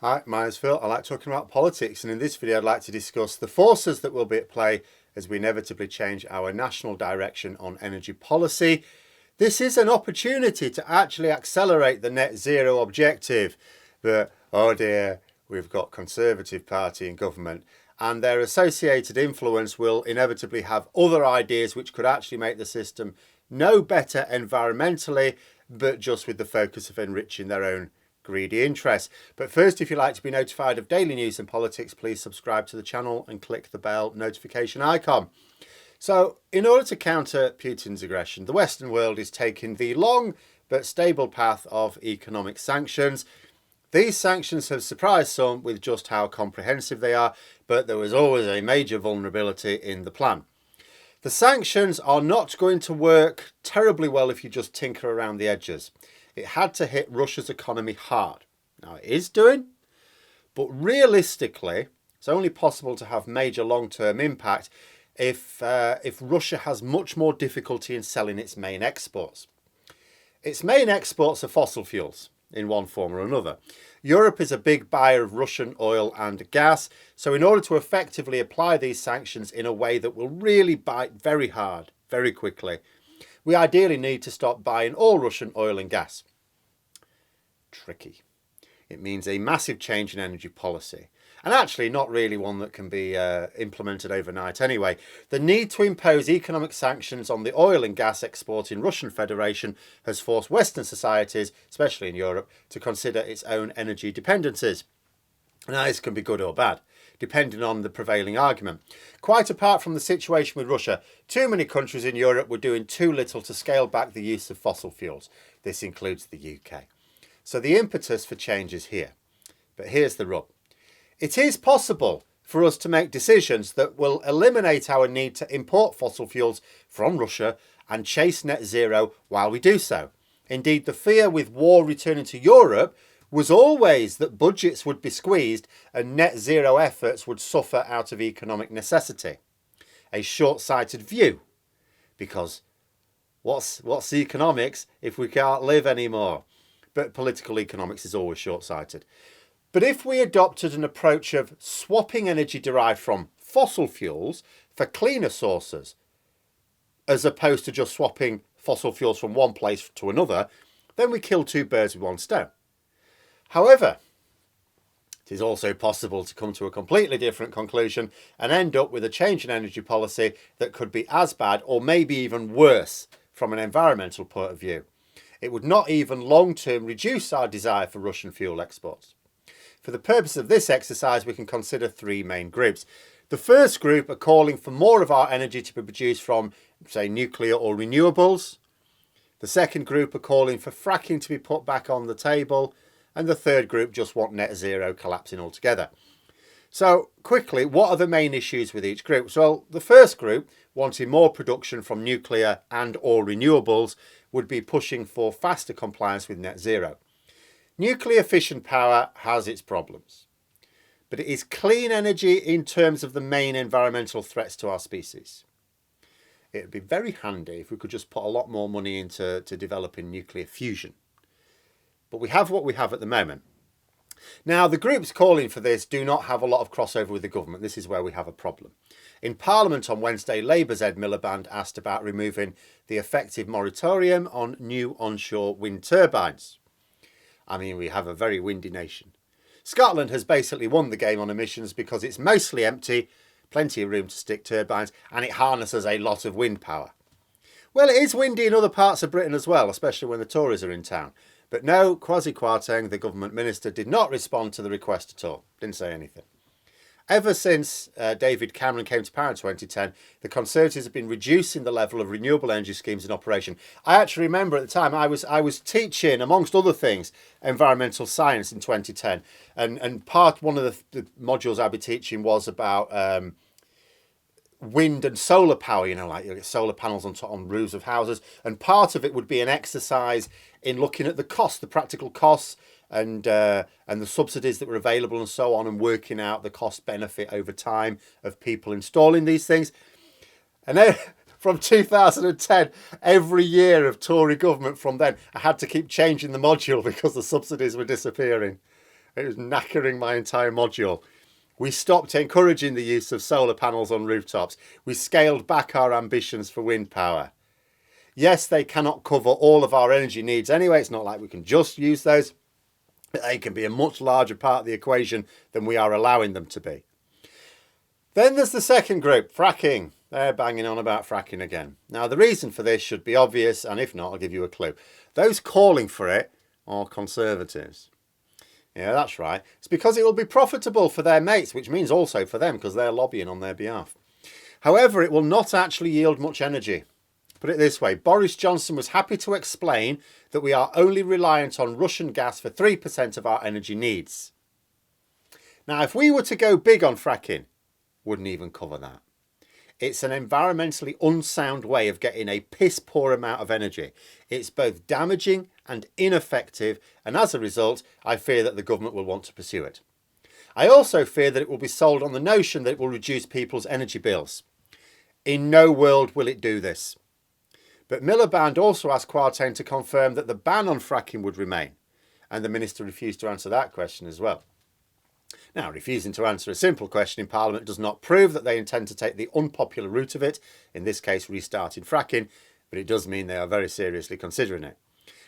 Hi, my name's Phil. I like talking about politics, and in this video I'd like to discuss the forces that will be at play as we inevitably change our national direction on energy policy. This is an opportunity to actually accelerate the net zero objective, but oh dear, we've got Conservative Party in government and their associated influence will inevitably have other ideas which could actually make the system no better environmentally, but just with the focus of enriching their own greedy interests. But first, if you'd like to be notified of daily news and politics, please subscribe to the channel and click the bell notification icon. So, in order to counter Putin's aggression, the Western world is taking the long but stable path of economic sanctions. These sanctions have surprised some with just how comprehensive they are, but there was always a major vulnerability in the plan. The sanctions are not going to work terribly well if you just tinker around the edges. It had to hit Russia's economy hard. Now it is doing, but realistically, it's only possible to have major long-term impact if Russia has much more difficulty in selling its main exports. Its main exports are fossil fuels in one form or another. Europe is a big buyer of Russian oil and gas, so in order to effectively apply these sanctions in a way that will really bite very hard, very quickly, we ideally need to stop buying all Russian oil and gas. Tricky. It means a massive change in energy policy. And actually not really one that can be implemented overnight anyway. The need to impose economic sanctions on the oil and gas exporting Russian Federation has forced Western societies, especially in Europe, to consider its own energy dependencies. Now this can be good or bad, depending on the prevailing argument. Quite apart from the situation with Russia, too many countries in Europe were doing too little to scale back the use of fossil fuels. This includes the UK. So the impetus for change is here. But here's the rub. It is possible for us to make decisions that will eliminate our need to import fossil fuels from Russia and chase net zero while we do so. Indeed, the fear with war returning to Europe was always that budgets would be squeezed and net zero efforts would suffer out of economic necessity. A short-sighted view, because what's economics if we can't live anymore? But political economics is always short-sighted. But if we adopted an approach of swapping energy derived from fossil fuels for cleaner sources, as opposed to just swapping fossil fuels from one place to another, then we kill two birds with one stone. However, it is also possible to come to a completely different conclusion and end up with a change in energy policy that could be as bad or maybe even worse from an environmental point of view. It would not even long-term reduce our desire for Russian fuel exports. For the purpose of this exercise, we can consider three main groups. The first group are calling for more of our energy to be produced from, say, nuclear or renewables. The second group are calling for fracking to be put back on the table. And the third group just want net zero collapsing altogether. So quickly, what are the main issues with each group? So the first group, wanting more production from nuclear and or renewables, would be pushing for faster compliance with net zero. Nuclear fission power has its problems, but it is clean energy in terms of the main environmental threats to our species. It would be very handy if we could just put a lot more money into developing nuclear fusion. But we have what we have at the moment. Now, the groups calling for this do not have a lot of crossover with the government. This is where we have a problem. In Parliament on Wednesday, Labour's Ed Miliband asked about removing the effective moratorium on new onshore wind turbines. I mean, we have a very windy nation. Scotland has basically won the game on emissions because it's mostly empty, plenty of room to stick turbines, and it harnesses a lot of wind power. Well, it is windy in other parts of Britain as well, especially when the Tories are in town. But no, Kwasi Kwarteng, the government minister, did not respond to the request at all. Didn't say anything. Ever since David Cameron came to power in 2010, the Conservatives have been reducing the level of renewable energy schemes in operation. I actually remember at the time I was teaching, amongst other things, environmental science in 2010. And one of the modules I'd be teaching was about wind and solar power, you know, like solar panels on roofs of houses. And part of it would be an exercise in looking at the cost, the practical costs, and the subsidies that were available and so on, and working out the cost benefit over time of people installing these things. And then from 2010, every year of Tory government from then, I had to keep changing the module because the subsidies were disappearing. It was knackering my entire module. We stopped encouraging the use of solar panels on rooftops. We scaled back our ambitions for wind power. Yes, they cannot cover all of our energy needs anyway. It's not like we can just use those. But they can be a much larger part of the equation than we are allowing them to be. Then there's the second group, fracking. They're banging on about fracking again. Now, the reason for this should be obvious, and if not, I'll give you a clue. Those calling for it are Conservatives. Yeah, that's right. It's because it will be profitable for their mates, which means also for them because they're lobbying on their behalf. However, it will not actually yield much energy. Put it this way, Boris Johnson was happy to explain that we are only reliant on Russian gas for 3% of our energy needs. Now, if we were to go big on fracking, wouldn't even cover that. It's an environmentally unsound way of getting a piss poor amount of energy. It's both damaging and ineffective, and as a result, I fear that the government will want to pursue it. I also fear that it will be sold on the notion that it will reduce people's energy bills. In no world will it do this. But Miliband also asked Kwarteng to confirm that the ban on fracking would remain, and the minister refused to answer that question as well. Now, refusing to answer a simple question in Parliament does not prove that they intend to take the unpopular route of it, in this case restarting fracking, but it does mean they are very seriously considering it.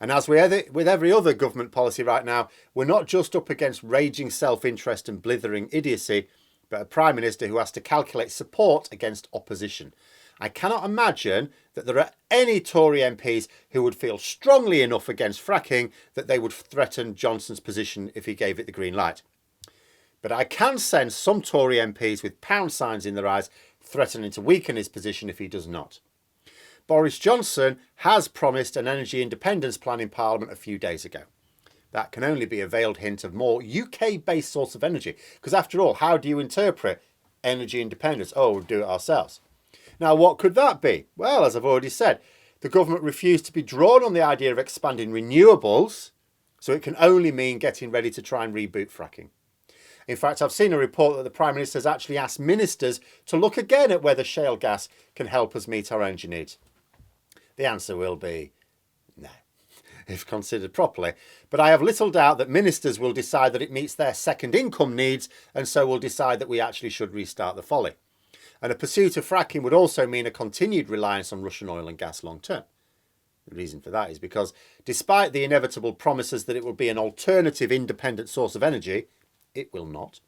And as with every other government policy right now, we're not just up against raging self-interest and blithering idiocy, but a Prime Minister who has to calculate support against opposition. I cannot imagine that there are any Tory MPs who would feel strongly enough against fracking that they would threaten Johnson's position if he gave it the green light. But I can sense some Tory MPs with pound signs in their eyes threatening to weaken his position if he does not. Boris Johnson has promised an energy independence plan in Parliament a few days ago. That can only be a veiled hint of more UK-based source of energy. Because after all, how do you interpret energy independence? Oh, we'll do it ourselves. Now, what could that be? Well, as I've already said, the government refused to be drawn on the idea of expanding renewables, so it can only mean getting ready to try and reboot fracking. In fact, I've seen a report that the Prime Minister has actually asked ministers to look again at whether shale gas can help us meet our energy needs. The answer will be no, if considered properly. But I have little doubt that ministers will decide that it meets their second income needs, and so will decide that we actually should restart the folly. And a pursuit of fracking would also mean a continued reliance on Russian oil and gas long term. The reason for that is because despite the inevitable promises that it will be an alternative independent source of energy, it will not.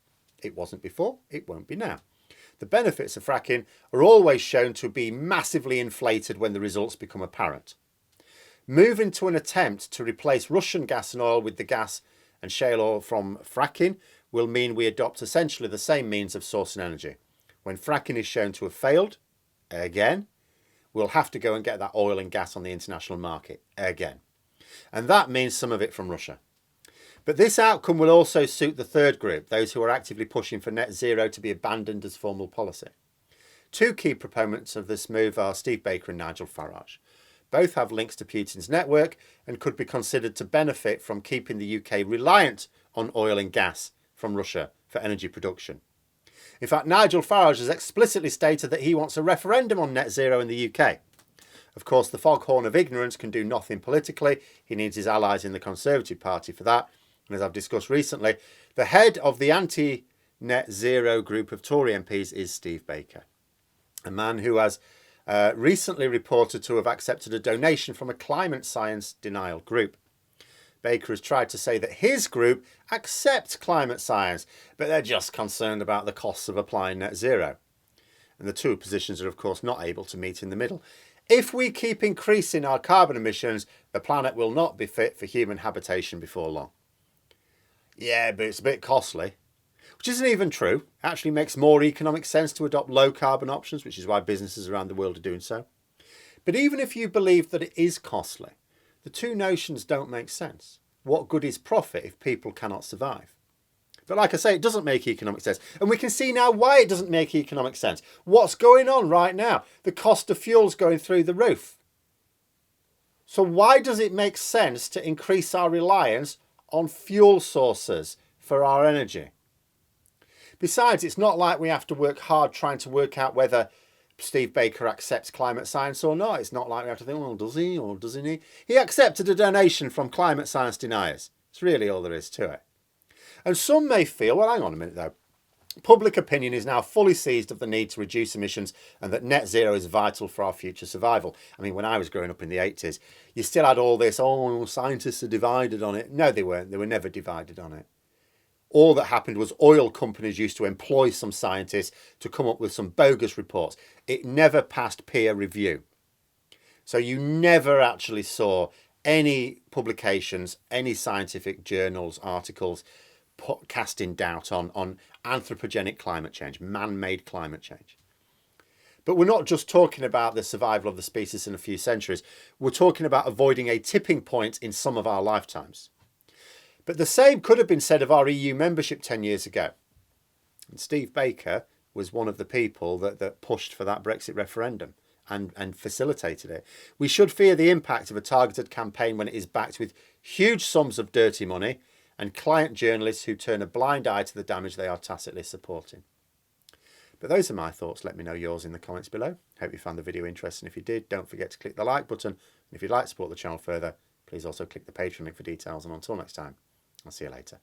It wasn't before, it won't be now. The benefits of fracking are always shown to be massively inflated when the results become apparent. Moving to an attempt to replace Russian gas and oil with the gas and shale oil from fracking will mean we adopt essentially the same means of sourcing energy. When fracking is shown to have failed, again, we'll have to go and get that oil and gas on the international market, again. And that means some of it from Russia. But this outcome will also suit the third group, those who are actively pushing for net zero to be abandoned as formal policy. Two key proponents of this move are Steve Baker and Nigel Farage. Both have links to Putin's network and could be considered to benefit from keeping the UK reliant on oil and gas from Russia for energy production. In fact, Nigel Farage has explicitly stated that he wants a referendum on net zero in the UK. Of course, the foghorn of ignorance can do nothing politically. He needs his allies in the Conservative Party for that. And as I've discussed recently, the head of the anti-net zero group of Tory MPs is Steve Baker, a man who has recently reported to have accepted a donation from a climate science denial group. Baker has tried to say that his group accepts climate science, but they're just concerned about the costs of applying net zero. And the two positions are, of course, not able to meet in the middle. If we keep increasing our carbon emissions, the planet will not be fit for human habitation before long. Yeah, but it's a bit costly. Which isn't even true. It actually makes more economic sense to adopt low carbon options, which is why businesses around the world are doing so. But even if you believe that it is costly, the two notions don't make sense. What good is profit if people cannot survive? But like I say, it doesn't make economic sense. And we can see now why it doesn't make economic sense. What's going on right now? The cost of fuel's going through the roof. So why does it make sense to increase our reliance on fuel sources for our energy? Besides, it's not like we have to work hard trying to work out whether Steve Baker accepts climate science or not. It's not like we have to think, well, does he or doesn't he? He accepted a donation from climate science deniers. It's really all there is to it. And some may feel, well, hang on a minute though. Public opinion is now fully seized of the need to reduce emissions and that net zero is vital for our future survival. I mean, when I was growing up in the 80s, you still had all this, oh, scientists are divided on it. No, they weren't. They were never divided on it. All that happened was oil companies used to employ some scientists to come up with some bogus reports. It never passed peer review. So you never actually saw any publications, any scientific journals, articles casting doubt on anthropogenic climate change, man-made climate change. But we're not just talking about the survival of the species in a few centuries. We're talking about avoiding a tipping point in some of our lifetimes. But the same could have been said of our EU membership 10 years ago. And Steve Baker was one of the people that pushed for that Brexit referendum and facilitated it. We should fear the impact of a targeted campaign when it is backed with huge sums of dirty money and client journalists who turn a blind eye to the damage they are tacitly supporting. But those are my thoughts. Let me know yours in the comments below. Hope you found the video interesting. If you did, don't forget to click the like button. And if you'd like to support the channel further, please also click the Patreon link for details. And until next time, I'll see you later.